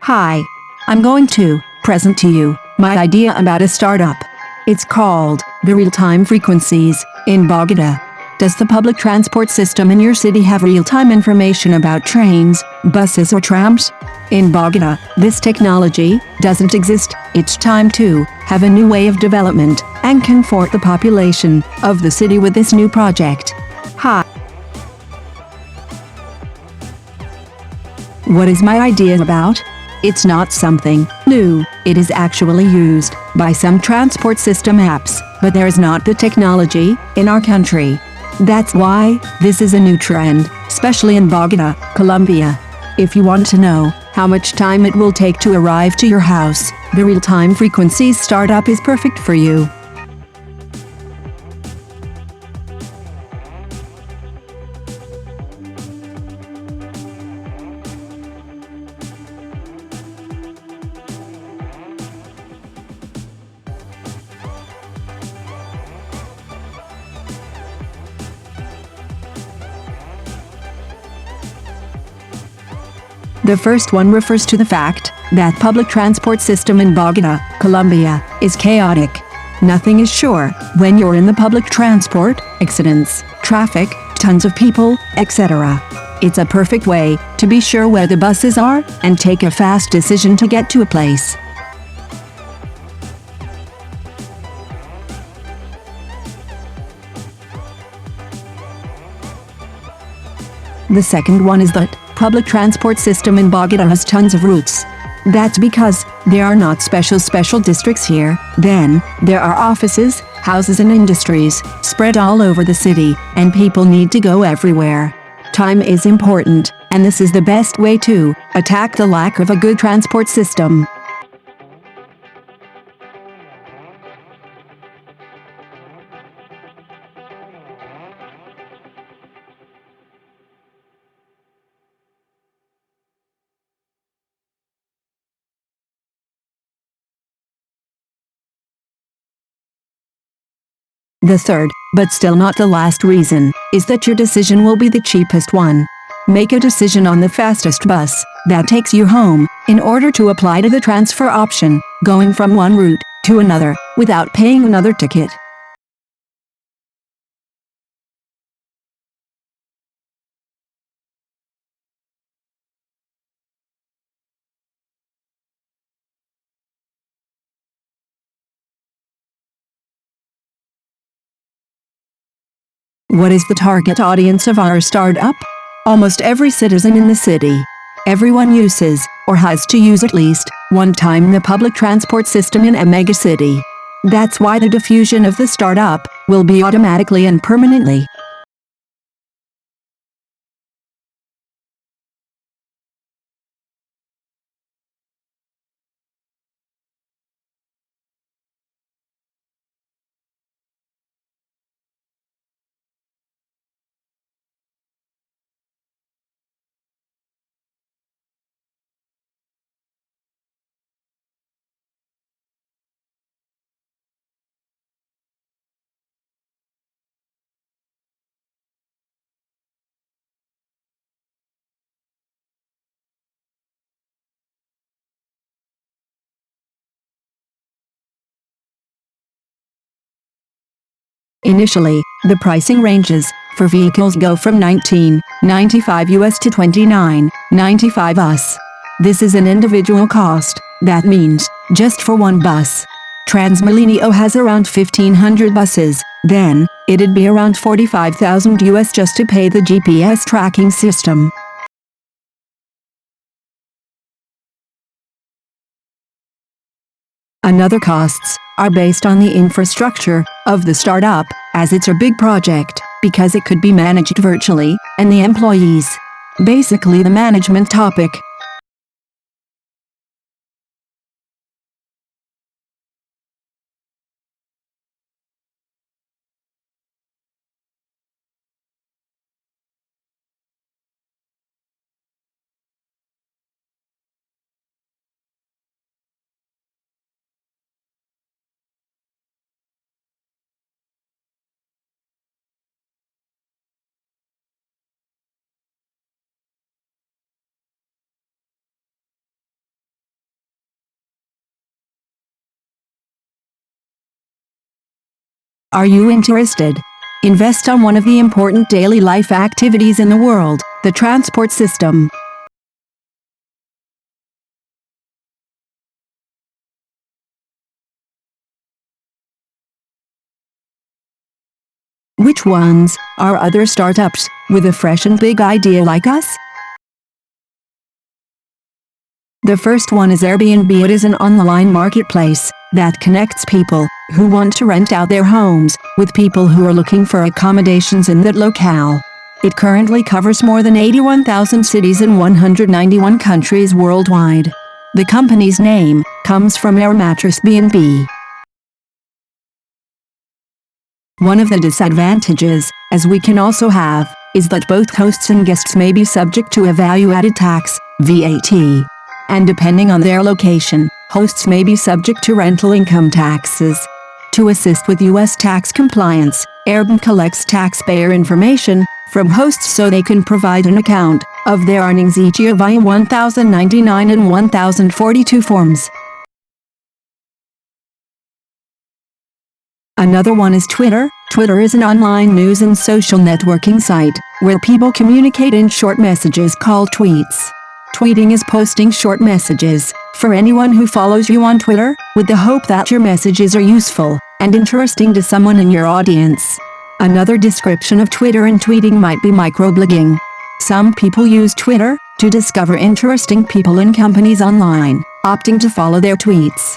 Hi. I'm going to present to you my idea about a startup. It's called the Real-Time Frequencies in Bogota. Does the public transport system in your city have real-time information about trains, buses or trams? In Bogota, this technology doesn't exist. It's time to have a new way of development and comfort the population of the city with this new project. Hi. What is my idea about? It's not something new. It is actually used by some transport system apps, but there is not the technology in our country. That's why this is a new trend, especially in Bogota, Colombia. If you want to know how much time it will take to arrive to your house, the Real-Time Frequencies startup is perfect for you. The first one refers to the fact that public transport system in Bogota, Colombia, is chaotic. Nothing is sure when you're in the public transport, accidents, traffic, tons of people, etc. It's a perfect way to be sure where the buses are and take a fast decision to get to a place. The second one is that public transport system in Bogota has tons of routes. That's because there are not special districts here. Then, there are offices, houses and industries spread all over the city, and people need to go everywhere. Time is important, and this is the best way to attack the lack of a good transport system. The third, but still not the last reason, is that your decision will be the cheapest one. Make a decision on the fastest bus that takes you home, in order to apply to the transfer option, going from one route to another, without paying another ticket. What is the target audience of our startup? Almost every citizen in the city. Everyone uses, or has to use at least one time the public transport system in a megacity. That's why the diffusion of the startup will be automatically and permanently. Initially, the pricing ranges for vehicles go from $19.95 to $29.95 US. This is an individual cost. That means, just for one bus. Transmilenio has around 1,500 buses. Then, it'd be around 45,000 US just to pay the GPS tracking system. Another costs are based on the infrastructure of the startup, as it's a big project, because it could be managed virtually, and the employees. Basically the management topic. Are you interested? Invest on one of the important daily life activities in the world, the transport system. Which ones are other startups with a fresh and big idea like us? The first one is Airbnb. It is an online marketplace that connects people who want to rent out their homes with people who are looking for accommodations in that locale. It currently covers more than 81,000 cities in 191 countries worldwide. The company's name comes from Air Mattress B&B. One of the disadvantages, as we can also have, is that both hosts and guests may be subject to a value-added tax, VAT. And depending on their location, hosts may be subject to rental income taxes. To assist with U.S. tax compliance, Airbnb collects taxpayer information from hosts so they can provide an account of their earnings each year via 1099 and 1042 forms. Another one is Twitter. Twitter is an online news and social networking site where people communicate in short messages called tweets. Tweeting is posting short messages for anyone who follows you on Twitter, with the hope that your messages are useful and interesting to someone in your audience. Another description of Twitter and tweeting might be microblogging. Some people use Twitter to discover interesting people and companies online, opting to follow their tweets.